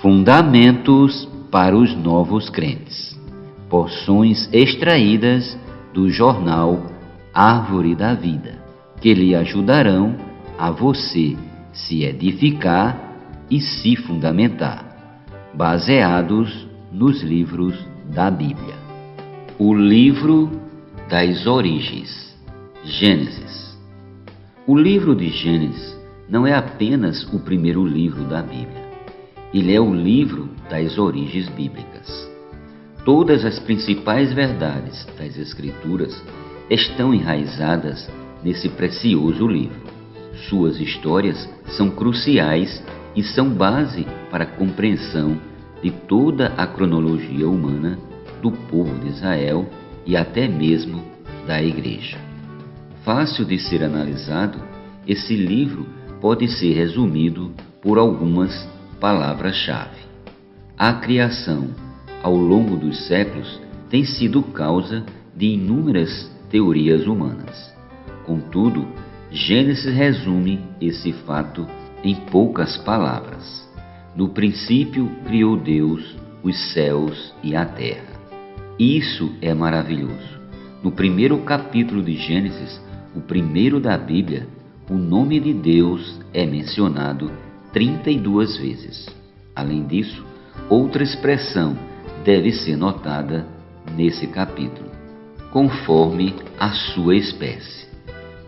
Fundamentos para os novos crentes. Porções extraídas do jornal Árvore da Vida, que lhe ajudarão a você se edificar e se fundamentar, baseados nos livros da Bíblia. O livro das origens, Gênesis. O livro de Gênesis não é apenas o primeiro livro da Bíblia. Ele é o livro das origens bíblicas. Todas as principais verdades das Escrituras estão enraizadas nesse precioso livro. Suas histórias são cruciais e são base para a compreensão de toda a cronologia humana do povo de Israel e até mesmo da Igreja. Fácil de ser analisado, esse livro pode ser resumido por algumas palavras-chave. A criação, ao longo dos séculos, tem sido causa de inúmeras teorias humanas. Contudo, Gênesis resume esse fato em poucas palavras. No princípio criou Deus os céus e a terra. Isso é maravilhoso. No primeiro capítulo de Gênesis, o primeiro da Bíblia, o nome de Deus é mencionado 32 vezes. Além disso, outra expressão deve ser notada nesse capítulo, conforme a sua espécie.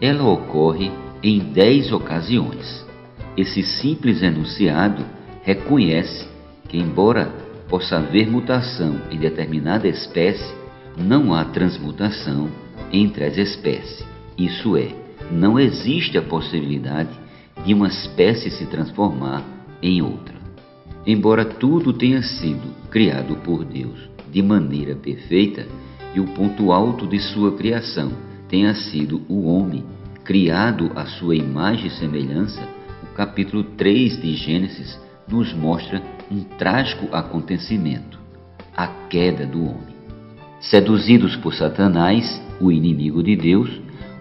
Ela ocorre em 10 ocasiões. Esse simples enunciado reconhece que, embora possa haver mutação em determinada espécie, não há transmutação entre as espécies. Isso é, não existe a possibilidade de uma espécie se transformar em outra. Embora tudo tenha sido criado por Deus de maneira perfeita e o ponto alto de sua criação tenha sido o homem, criado à sua imagem e semelhança, o capítulo 3 de Gênesis nos mostra um trágico acontecimento, a queda do homem. Seduzidos por Satanás, o inimigo de Deus,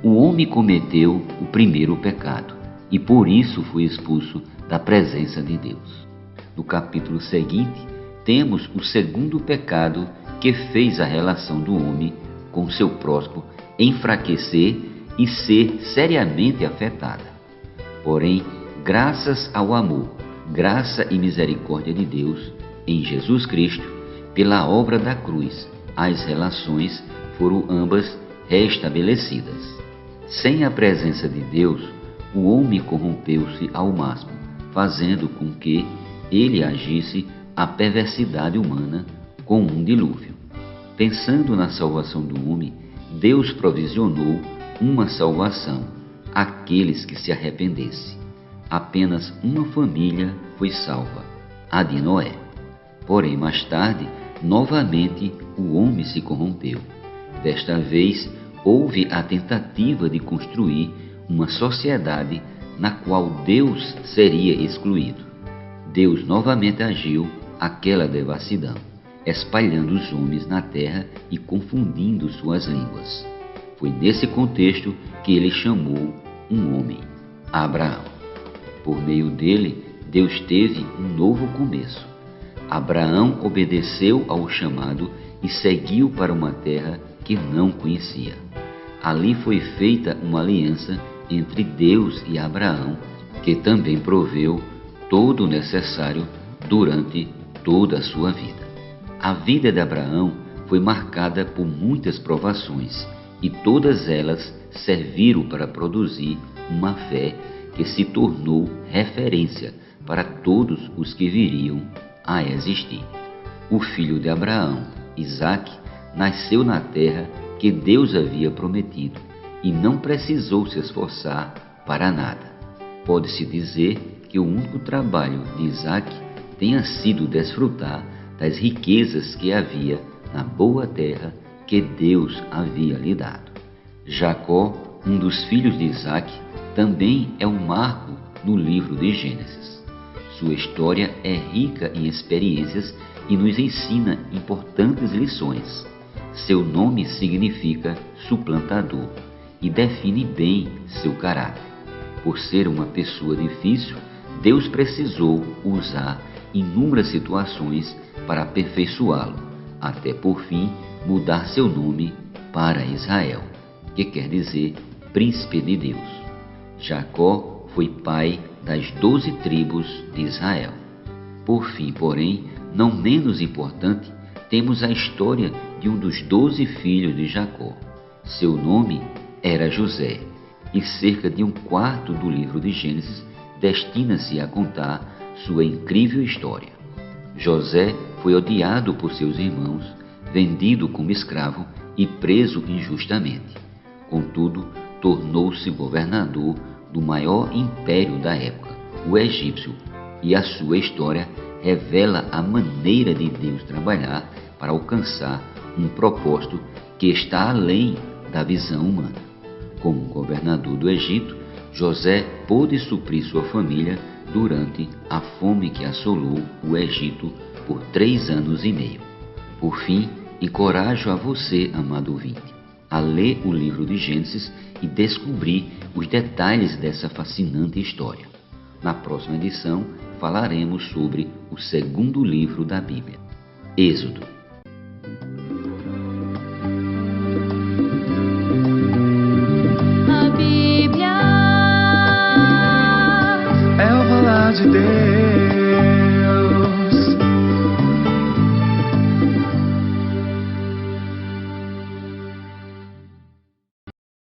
o homem cometeu o primeiro pecado e por isso foi expulso da presença de Deus. No capítulo seguinte, temos o segundo pecado que fez a relação do homem com seu próximo enfraquecer e ser seriamente afetada. Porém, graças ao amor, graça e misericórdia de Deus em Jesus Cristo, pela obra da cruz, as relações foram ambas restabelecidas. Sem a presença de Deus, o homem corrompeu-se ao máximo, fazendo com que ele agisse a perversidade humana com um dilúvio. Pensando na salvação do homem, Deus provisionou uma salvação àqueles que se arrependessem. Apenas uma família foi salva, a de Noé. Porém, mais tarde, novamente o homem se corrompeu. Desta vez, houve a tentativa de construir uma sociedade na qual Deus seria excluído. Deus novamente agiu aquela devassidão, espalhando os homens na terra e confundindo suas línguas. Foi nesse contexto que ele chamou um homem, Abraão. Por meio dele, Deus teve um novo começo. Abraão obedeceu ao chamado e seguiu para uma terra que não conhecia. Ali foi feita uma aliança entre Deus e Abraão, que também proveu todo o necessário durante toda a sua vida. A vida de Abraão foi marcada por muitas provações e todas elas serviram para produzir uma fé que se tornou referência para todos os que viriam a existir. O filho de Abraão, Isaque, nasceu na terra que Deus havia prometido e não precisou se esforçar para nada. Pode-se dizer que o único trabalho de Isaque tenha sido desfrutar das riquezas que havia na boa terra que Deus havia lhe dado. Jacó, um dos filhos de Isaque, também é um marco no livro de Gênesis. Sua história é rica em experiências e nos ensina importantes lições. Seu nome significa suplantador e define bem seu caráter. Por ser uma pessoa difícil, Deus precisou usar inúmeras situações para aperfeiçoá-lo, até por fim mudar seu nome para Israel, que quer dizer príncipe de Deus. Jacó foi pai das 12 tribos de Israel. Por fim, porém, não menos importante, temos a história de um dos 12 filhos de Jacó. Seu nome era José, e cerca de um quarto do livro de Gênesis destina-se a contar sua incrível história. José foi odiado por seus irmãos, vendido como escravo e preso injustamente. Contudo, tornou-se governador do maior império da época, o egípcio, e a sua história revela a maneira de Deus trabalhar para alcançar um propósito que está além da visão humana. Como governador do Egito, José pôde suprir sua família durante a fome que assolou o Egito por 3 anos e meio. Por fim, encorajo a você, amado ouvinte, a ler o livro de Gênesis e descobrir os detalhes dessa fascinante história. Na próxima edição, falaremos sobre o segundo livro da Bíblia, Êxodo. A Bíblia é o falar de Deus.